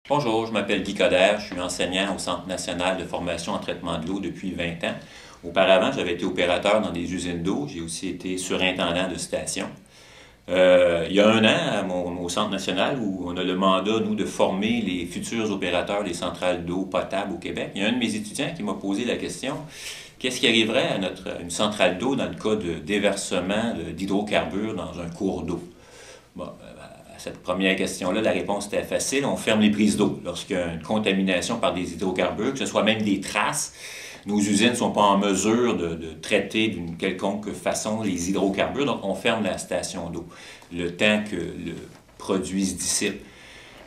Bonjour, je m'appelle Guy Coderre, je suis enseignant au Centre national de formation en traitement de l'eau depuis 20 ans. Auparavant, j'avais été opérateur dans des usines d'eau, j'ai aussi été surintendant de station. Il y a un an, au Centre national, où on a le mandat, nous, de former les futurs opérateurs des centrales d'eau potable au Québec, il y a un de mes étudiants qui m'a posé la question, qu'est-ce qui arriverait à une centrale d'eau dans le cas de déversement d'hydrocarbures dans un cours d'eau? Bon, à cette première question-là, la réponse était facile. On ferme les prises d'eau. Lorsqu'il y a une contamination par des hydrocarbures, que ce soit même des traces, nos usines ne sont pas en mesure de traiter d'une quelconque façon les hydrocarbures, donc on ferme la station d'eau le temps que le produit se dissipe.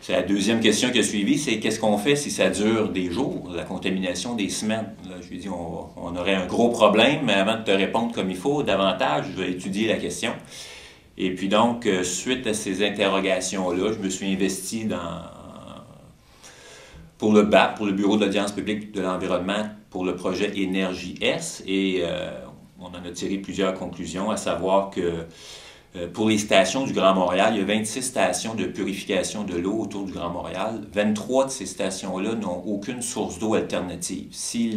C'est la deuxième question qui a suivi, c'est qu'est-ce qu'on fait si ça dure des jours, la contamination des semaines? Là, je lui ai dit, on aurait un gros problème, mais avant de te répondre comme il faut, davantage, je vais étudier la question. Et puis donc, suite à ces interrogations-là, je me suis investi pour le BAP, pour le Bureau de l'audience publique de l'environnement, pour le projet Énergie S. Et on en a tiré plusieurs conclusions, à savoir que pour les stations du Grand Montréal, il y a 26 stations de purification de l'eau autour du Grand Montréal. 23 de ces stations-là n'ont aucune source d'eau alternative. Si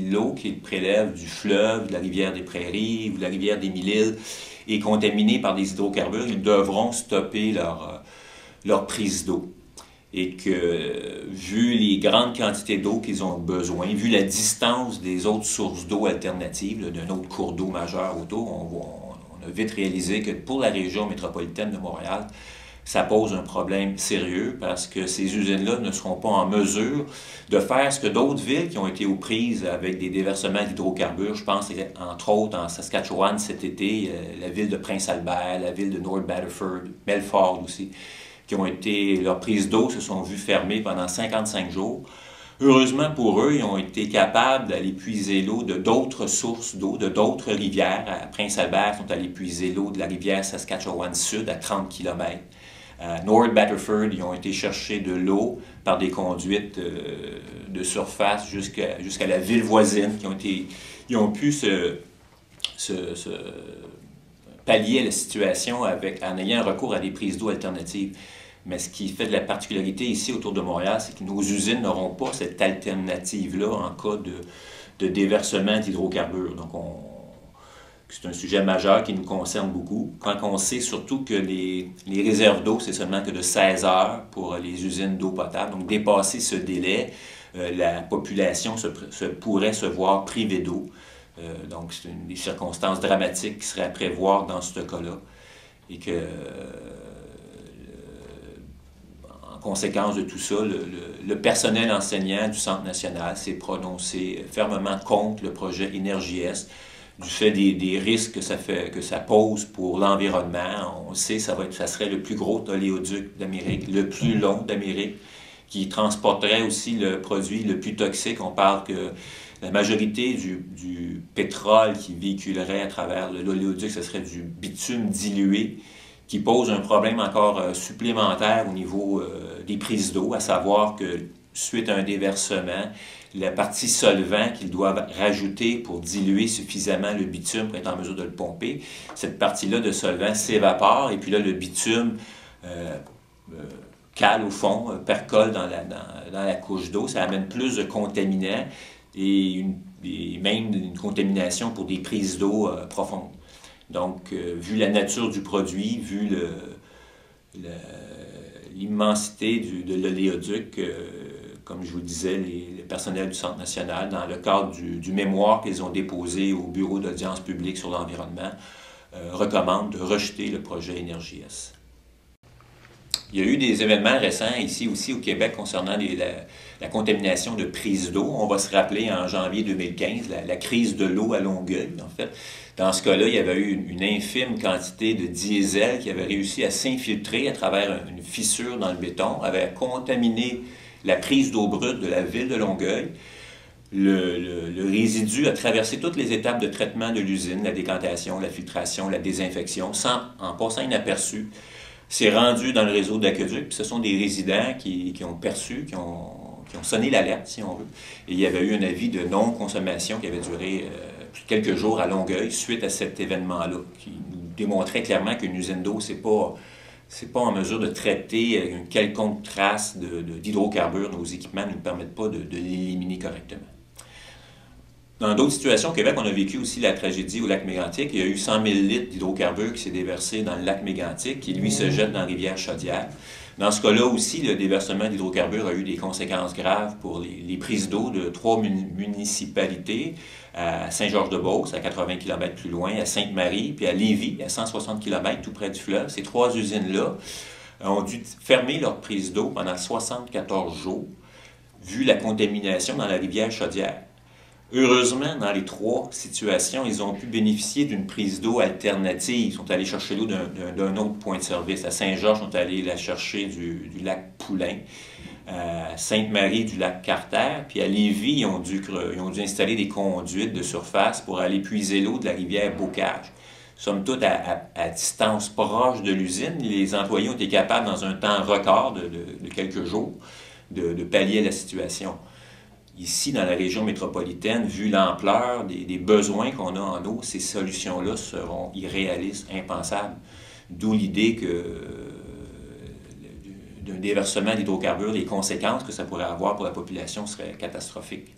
l'eau qu'ils prélèvent du fleuve, de la rivière des Prairies ou de la rivière des Mille-Îles est contaminée par des hydrocarbures, ils devront stopper leur prise d'eau. Et que, vu les grandes quantités d'eau qu'ils ont besoin, vu la distance des autres sources d'eau alternatives, d'un autre cours d'eau majeur autour, on a vite réalisé que pour la région métropolitaine de Montréal, ça pose un problème sérieux parce que ces usines-là ne seront pas en mesure de faire ce que d'autres villes qui ont été aux prises avec des déversements d'hydrocarbures, je pense entre autres en Saskatchewan cet été, la ville de Prince-Albert, la ville de North Battleford, Belfort aussi, qui ont été, leurs prises d'eau se sont vues fermées pendant 55 jours. Heureusement pour eux, ils ont été capables d'aller puiser l'eau de d'autres sources d'eau, de d'autres rivières. À Prince-Albert, ils sont allés puiser l'eau de la rivière Saskatchewan Sud à 30 km. À North Battleford, ils ont été chercher de l'eau par des conduites de surface jusqu'à la ville voisine. Ils ont pu pallier la situation en ayant recours à des prises d'eau alternatives. Mais ce qui fait de la particularité ici autour de Montréal, c'est que nos usines n'auront pas cette alternative-là en cas de déversement d'hydrocarbures. Donc, c'est un sujet majeur qui nous concerne beaucoup. Quand on sait surtout que les réserves d'eau, c'est seulement que de 16 heures pour les usines d'eau potable. Donc, dépasser ce délai, la population pourrait se voir privée d'eau. Donc, c'est une des circonstances dramatiques qui seraient à prévoir dans ce cas-là. Et que, en conséquence de tout ça, le personnel enseignant du Centre national s'est prononcé fermement contre le projet Énergie S, du fait des risques que ça pose pour l'environnement. On le sait, ça serait le plus gros oléoduc d'Amérique, le plus long d'Amérique, qui transporterait aussi le produit le plus toxique. On parle que la majorité du pétrole qui véhiculerait à travers l'oléoduc, ce serait du bitume dilué, qui pose un problème encore supplémentaire au niveau des prises d'eau, à savoir que suite à un déversement, la partie solvant qu'ils doivent rajouter pour diluer suffisamment le bitume pour être en mesure de le pomper, cette partie-là de solvant s'évapore et puis là, le bitume cale au fond, percole dans la couche d'eau, ça amène plus de contaminants et même une contamination pour des prises d'eau profondes. Donc, vu la nature du produit, vu l'immensité de l'oléoduc, comme je vous disais, le personnel du Centre national, dans le cadre du mémoire qu'ils ont déposé au Bureau d'audience publique sur l'environnement, recommande de rejeter le projet Énergie S. Il y a eu des événements récents ici aussi au Québec concernant la contamination de prises d'eau. On va se rappeler en janvier 2015, la crise de l'eau à Longueuil, en fait. Dans ce cas-là, il y avait eu une infime quantité de diesel qui avait réussi à s'infiltrer à travers une fissure dans le béton, avait contaminé la prise d'eau brute de la ville de Longueuil. Le résidu a traversé toutes les étapes de traitement de l'usine, la décantation, la filtration, la désinfection, en passant inaperçu. C'est rendu dans le réseau d'aqueduc, puis ce sont des résidents qui ont perçu, qui ont sonné l'alerte, si on veut. Et il y avait eu un avis de non-consommation qui avait duré quelques jours à Longueuil suite à cet événement-là, qui nous démontrait clairement qu'une usine d'eau, c'est pas c'est pas en mesure de traiter une quelconque trace d'hydrocarbures. Nos équipements ne nous permettent pas de l'éliminer correctement. Dans d'autres situations au Québec, on a vécu aussi la tragédie au lac Mégantic. Il y a eu 100 000 litres d'hydrocarbures qui s'est déversé dans le lac Mégantic, qui lui se jette dans la rivière Chaudière. Dans ce cas-là aussi, le déversement d'hydrocarbures a eu des conséquences graves pour les prises d'eau de 3 municipalités, à Saint-Georges-de-Beauce, à 80 km plus loin, à Sainte-Marie, puis à Lévis, à 160 km tout près du fleuve. Ces 3 usines-là ont dû fermer leur prise d'eau pendant 74 jours, vu la contamination dans la rivière Chaudière. Heureusement, dans les 3 situations, ils ont pu bénéficier d'une prise d'eau alternative. Ils sont allés chercher l'eau d'un autre point de service. À Saint-Georges, ils sont allés la chercher du lac Poulain. À Sainte-Marie, du lac Carter. Puis à Lévis, ils ont dû installer des conduites de surface pour aller puiser l'eau de la rivière Bocage. Somme toute, à distance proche de l'usine, les employés ont été capables, dans un temps record de quelques jours, de pallier la situation. Ici, dans la région métropolitaine, vu l'ampleur des besoins qu'on a en eau, ces solutions-là seront irréalistes, impensables. D'où l'idée d'un déversement d'hydrocarbures, les conséquences que ça pourrait avoir pour la population seraient catastrophiques.